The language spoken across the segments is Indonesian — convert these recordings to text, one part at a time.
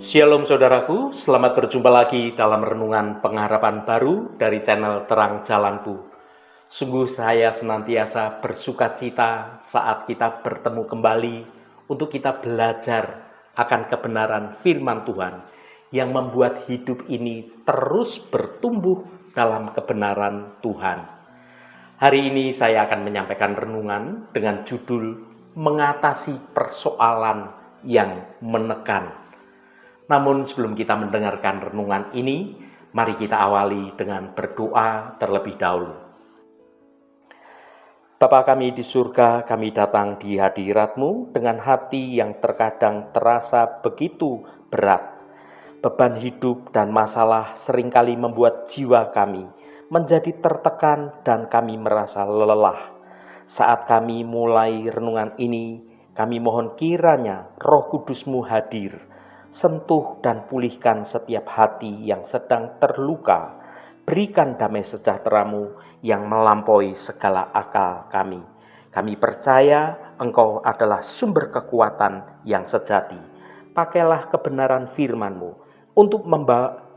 Shalom saudaraku, selamat berjumpa lagi dalam renungan pengharapan baru dari channel Terang Jalanku. Sungguh saya senantiasa bersukacita saat kita bertemu kembali untuk kita belajar akan kebenaran firman Tuhan yang membuat hidup ini terus bertumbuh dalam kebenaran Tuhan. Hari ini saya akan menyampaikan renungan dengan judul Mengatasi Persoalan yang Menekan. Namun sebelum kita mendengarkan renungan ini, mari kita awali dengan berdoa terlebih dahulu. Bapa kami di surga, kami datang di hadirat-Mu dengan hati yang terkadang terasa begitu berat. Beban hidup dan masalah seringkali membuat jiwa kami menjadi tertekan dan kami merasa lelah. Saat kami mulai renungan ini, kami mohon kiranya Roh Kudus-Mu hadir, sentuh dan pulihkan setiap hati yang sedang terluka. Berikan damai sejahtera-Mu yang melampaui segala akal kami. Kami percaya Engkau adalah sumber kekuatan yang sejati. Pakailah kebenaran firman-Mu untuk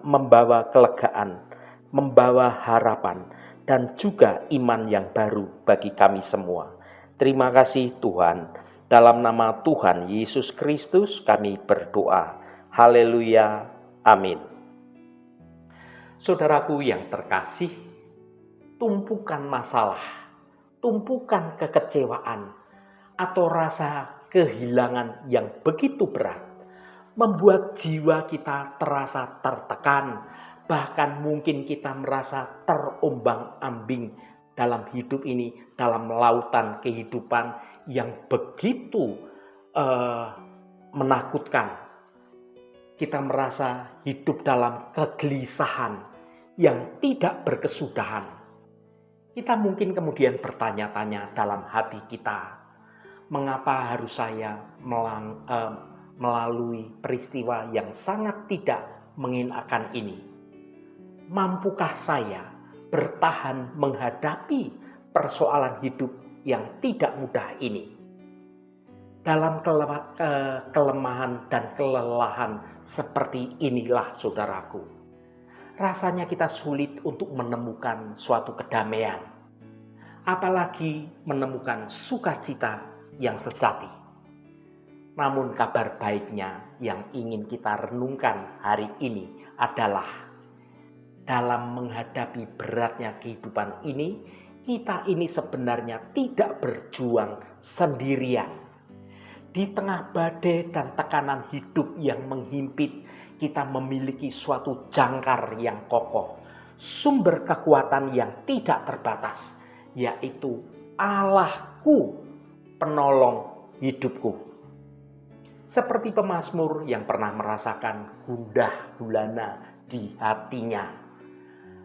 membawa kelegaan, membawa harapan, dan juga iman yang baru bagi kami semua. Terima kasih Tuhan. Dalam nama Tuhan Yesus Kristus kami berdoa. Haleluya, amin. Saudaraku yang terkasih, tumpukan masalah, tumpukan kekecewaan, atau rasa kehilangan yang begitu berat, membuat jiwa kita terasa tertekan, bahkan mungkin kita merasa terombang-ambing dalam hidup ini, dalam lautan kehidupan yang begitu menakutkan. Kita merasa hidup dalam kegelisahan yang tidak berkesudahan. Kita mungkin kemudian bertanya-tanya dalam hati kita, mengapa harus saya melalui peristiwa yang sangat tidak mengenakan ini? Mampukah saya bertahan menghadapi persoalan hidup yang tidak mudah ini? Dalam kelemahan dan kelelahan seperti inilah saudaraku, rasanya kita sulit untuk menemukan suatu kedamaian, apalagi menemukan sukacita yang sejati. Namun kabar baiknya yang ingin kita renungkan hari ini adalah dalam menghadapi beratnya kehidupan ini, kita ini sebenarnya tidak berjuang sendirian. Di tengah badai dan tekanan hidup yang menghimpit, kita memiliki suatu jangkar yang kokoh, sumber kekuatan yang tidak terbatas, yaitu Allahku, penolong hidupku. Seperti pemazmur yang pernah merasakan gundah gulana di hatinya,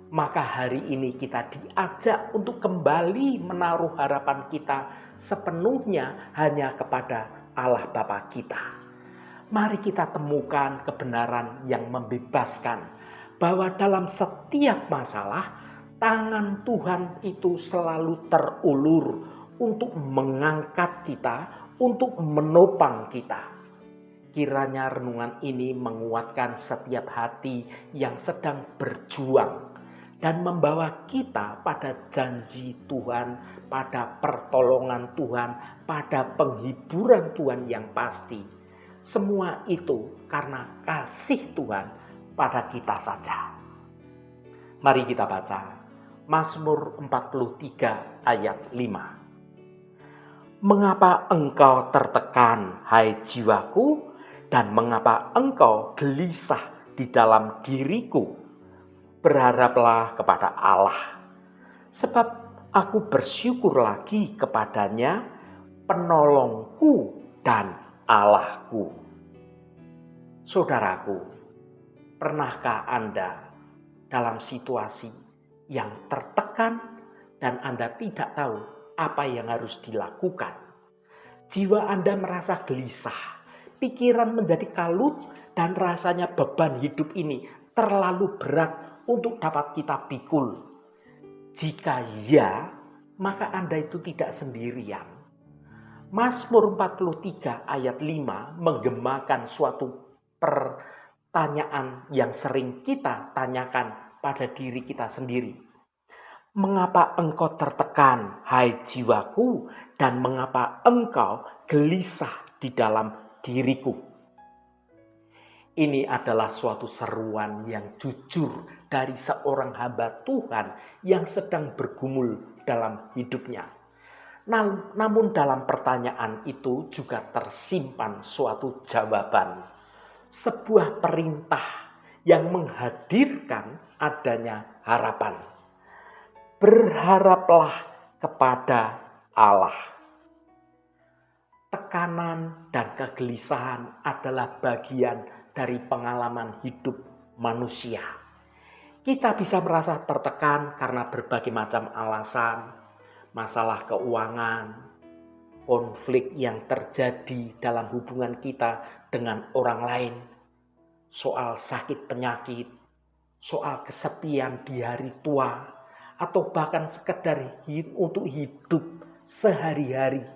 maka hari ini kita diajak untuk kembali menaruh harapan kita sepenuhnya hanya kepada Allah Bapa kita. Mari kita temukan kebenaran yang membebaskan, bahwa dalam setiap masalah, tangan Tuhan itu selalu terulur untuk mengangkat kita, untuk menopang kita. Kiranya renungan ini menguatkan setiap hati yang sedang berjuang dan membawa kita pada janji Tuhan, pada pertolongan Tuhan, pada penghiburan Tuhan yang pasti. Semua itu karena kasih Tuhan pada kita saja. Mari kita baca Mazmur 43 ayat 5. Mengapa engkau tertekan, hai jiwaku, dan mengapa engkau gelisah di dalam diriku? Berharaplah kepada Allah, sebab aku bersyukur lagi kepadanya, penolongku dan Allahku. Saudaraku, pernahkah Anda dalam situasi yang tertekan dan Anda tidak tahu apa yang harus dilakukan? Jiwa Anda merasa gelisah, pikiran menjadi kalut, dan rasanya beban hidup ini terlalu berat untuk dapat kita pikul. Jika ya, maka Anda itu tidak sendirian. Mazmur 43 ayat 5 menggemakan suatu pertanyaan yang sering kita tanyakan pada diri kita sendiri. Mengapa engkau tertekan, hai jiwaku, dan mengapa engkau gelisah di dalam diriku? Ini adalah suatu seruan yang jujur dari seorang hamba Tuhan yang sedang bergumul dalam hidupnya. Namun dalam pertanyaan itu juga tersimpan suatu jawaban. Sebuah perintah yang menghadirkan adanya harapan. Berharaplah kepada Allah. Tekanan dan kegelisahan adalah bagian dari pengalaman hidup manusia. Kita bisa merasa tertekan karena berbagai macam alasan, masalah keuangan, konflik yang terjadi dalam hubungan kita dengan orang lain, soal sakit penyakit, soal kesepian di hari tua, atau bahkan sekedar untuk hidup sehari-hari.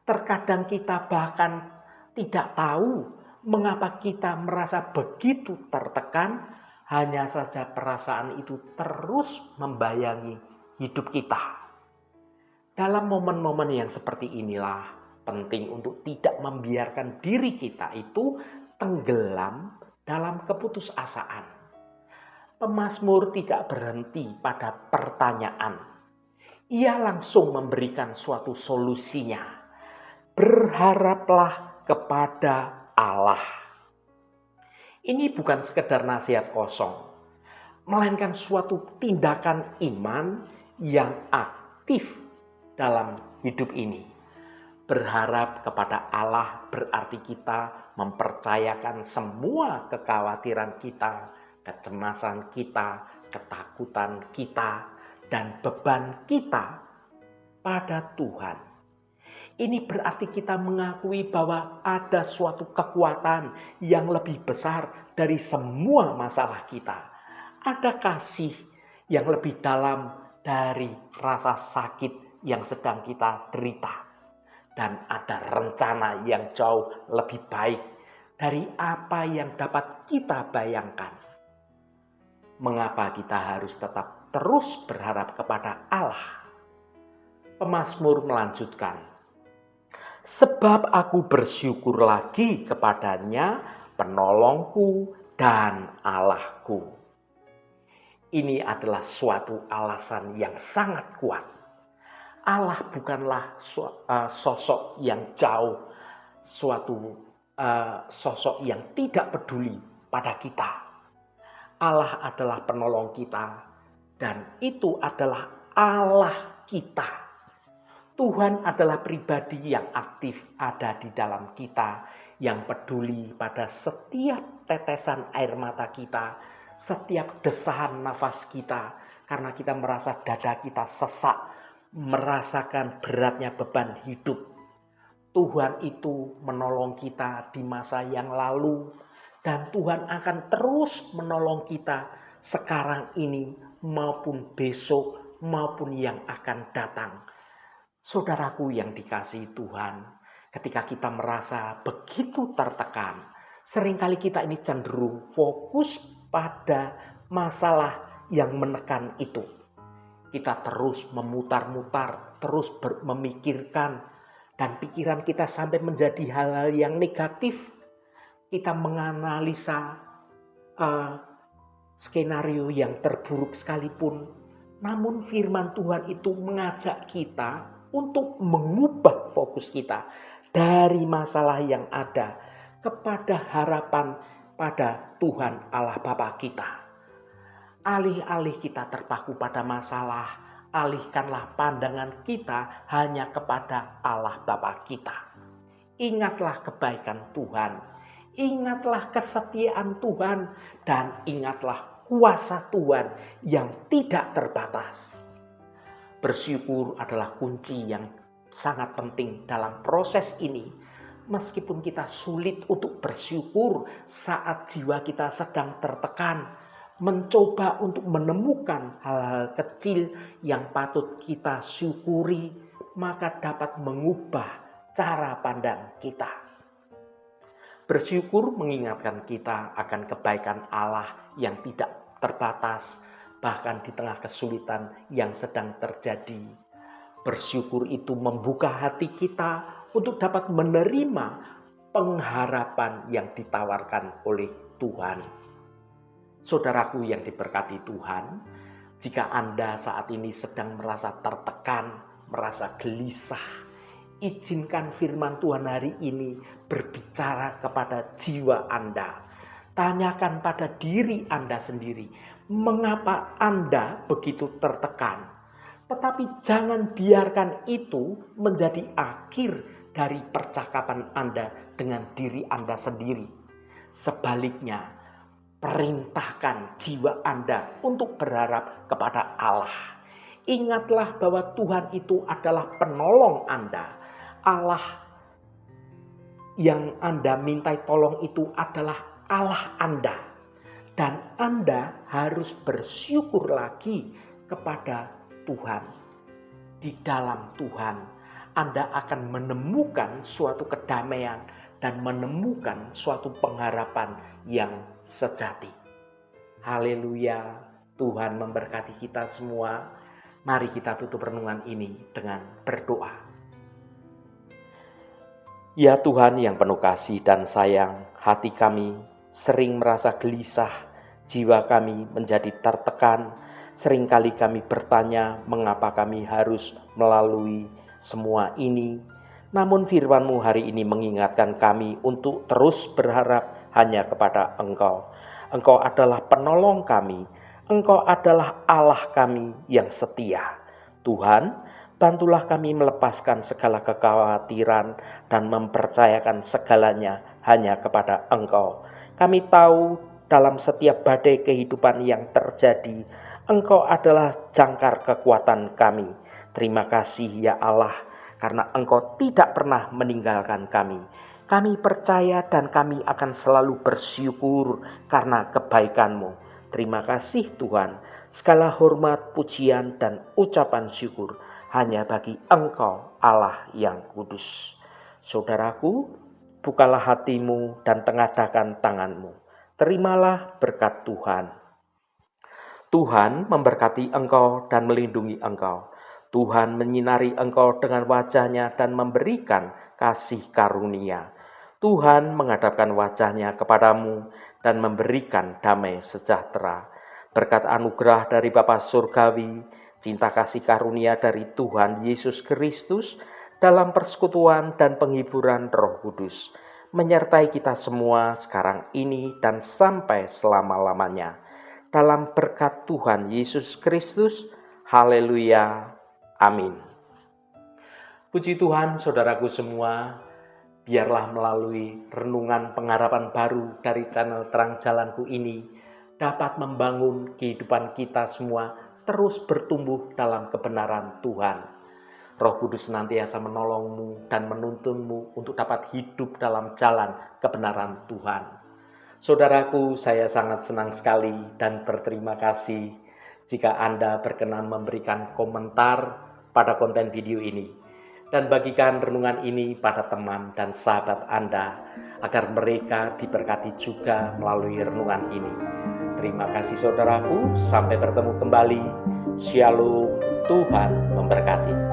Terkadang kita bahkan tidak tahu mengapa kita merasa begitu tertekan, hanya saja perasaan itu terus membayangi hidup kita. Dalam momen-momen yang seperti inilah penting untuk tidak membiarkan diri kita itu tenggelam dalam keputusasaan. Pemazmur tidak berhenti pada pertanyaan. Ia langsung memberikan suatu solusinya. Berharaplah kepada Allah. Ini bukan sekedar nasihat kosong, melainkan suatu tindakan iman yang aktif dalam hidup ini. Berharap kepada Allah berarti kita mempercayakan semua kekhawatiran kita, kecemasan kita, ketakutan kita, dan beban kita pada Tuhan. Ini berarti kita mengakui bahwa ada suatu kekuatan yang lebih besar dari semua masalah kita. Ada kasih yang lebih dalam dari rasa sakit yang sedang kita derita. Dan ada rencana yang jauh lebih baik dari apa yang dapat kita bayangkan. Mengapa kita harus tetap terus berharap kepada Allah? Pemazmur melanjutkan, sebab aku bersyukur lagi kepadanya, penolongku dan Allahku. Ini adalah suatu alasan yang sangat kuat. Allah bukanlah sosok yang jauh, suatu sosok yang tidak peduli pada kita. Allah adalah penolong kita dan itu adalah Allah kita. Tuhan adalah pribadi yang aktif ada di dalam kita, yang peduli pada setiap tetesan air mata kita, setiap desahan nafas kita, karena kita merasa dada kita sesak, merasakan beratnya beban hidup. Tuhan itu menolong kita di masa yang lalu, dan Tuhan akan terus menolong kita sekarang ini maupun besok maupun yang akan datang. Saudaraku yang dikasihi Tuhan, ketika kita merasa begitu tertekan, seringkali kita ini cenderung fokus pada masalah yang menekan itu. Kita terus memutar-mutar, terus memikirkan, dan pikiran kita sampai menjadi hal-hal yang negatif. Kita menganalisa skenario yang terburuk sekalipun. Namun firman Tuhan itu mengajak kita untuk mengubah fokus kita dari masalah yang ada kepada harapan pada Tuhan Allah Bapa kita. Alih-alih kita terpaku pada masalah, alihkanlah pandangan kita hanya kepada Allah Bapa kita. Ingatlah kebaikan Tuhan. Ingatlah kesetiaan Tuhan dan ingatlah kuasa Tuhan yang tidak terbatas. Bersyukur adalah kunci yang sangat penting dalam proses ini. Meskipun kita sulit untuk bersyukur saat jiwa kita sedang tertekan, mencoba untuk menemukan hal-hal kecil yang patut kita syukuri, maka dapat mengubah cara pandang kita. Bersyukur mengingatkan kita akan kebaikan Allah yang tidak terbatas, bahkan di tengah kesulitan yang sedang terjadi. Bersyukur itu membuka hati kita untuk dapat menerima pengharapan yang ditawarkan oleh Tuhan. Saudaraku yang diberkati Tuhan, jika Anda saat ini sedang merasa tertekan, merasa gelisah, izinkan firman Tuhan hari ini berbicara kepada jiwa Anda. Tanyakan pada diri Anda sendiri, mengapa Anda begitu tertekan? Tetapi jangan biarkan itu menjadi akhir dari percakapan Anda dengan diri Anda sendiri. Sebaliknya, perintahkan jiwa Anda untuk berharap kepada Allah. Ingatlah bahwa Tuhan itu adalah penolong Anda. Allah yang Anda mintai tolong itu adalah Allah Anda. Dan Anda harus bersyukur lagi kepada Tuhan. Di dalam Tuhan, Anda akan menemukan suatu kedamaian dan menemukan suatu pengharapan yang sejati. Haleluya, Tuhan memberkati kita semua. Mari kita tutup renungan ini dengan berdoa. Ya Tuhan yang penuh kasih dan sayang, hati kami sering merasa gelisah, jiwa kami menjadi tertekan. Seringkali kami bertanya mengapa kami harus melalui semua ini. Namun firman-Mu hari ini mengingatkan kami untuk terus berharap hanya kepada Engkau. Engkau adalah penolong kami. Engkau adalah Allah kami yang setia. Tuhan, bantulah kami melepaskan segala kekhawatiran dan mempercayakan segalanya hanya kepada Engkau. Kami tahu dalam setiap badai kehidupan yang terjadi, Engkau adalah jangkar kekuatan kami. Terima kasih ya Allah, karena Engkau tidak pernah meninggalkan kami. Kami percaya dan kami akan selalu bersyukur karena kebaikan-Mu. Terima kasih Tuhan, segala hormat, pujian, dan ucapan syukur hanya bagi Engkau Allah yang kudus. Saudaraku, bukalah hatimu dan tengadahkan tanganmu. Terimalah berkat Tuhan. Tuhan memberkati engkau dan melindungi engkau. Tuhan menyinari engkau dengan wajah-Nya dan memberikan kasih karunia. Tuhan menghadapkan wajah-Nya kepadamu dan memberikan damai sejahtera. Berkat anugerah dari Bapa Surgawi, cinta kasih karunia dari Tuhan Yesus Kristus, dalam persekutuan dan penghiburan Roh Kudus, menyertai kita semua sekarang ini dan sampai selama-lamanya. Dalam berkat Tuhan Yesus Kristus, haleluya, amin. Puji Tuhan, saudaraku semua, biarlah melalui renungan pengharapan baru dari channel Terang Jalanku ini dapat membangun kehidupan kita semua terus bertumbuh dalam kebenaran Tuhan. Roh Kudus senantiasa menolongmu dan menuntunmu untuk dapat hidup dalam jalan kebenaran Tuhan. Saudaraku, saya sangat senang sekali dan berterima kasih jika Anda berkenan memberikan komentar pada konten video ini dan bagikan renungan ini pada teman dan sahabat Anda agar mereka diberkati juga melalui renungan ini. Terima kasih saudaraku, sampai bertemu kembali. Shalom, Tuhan memberkati.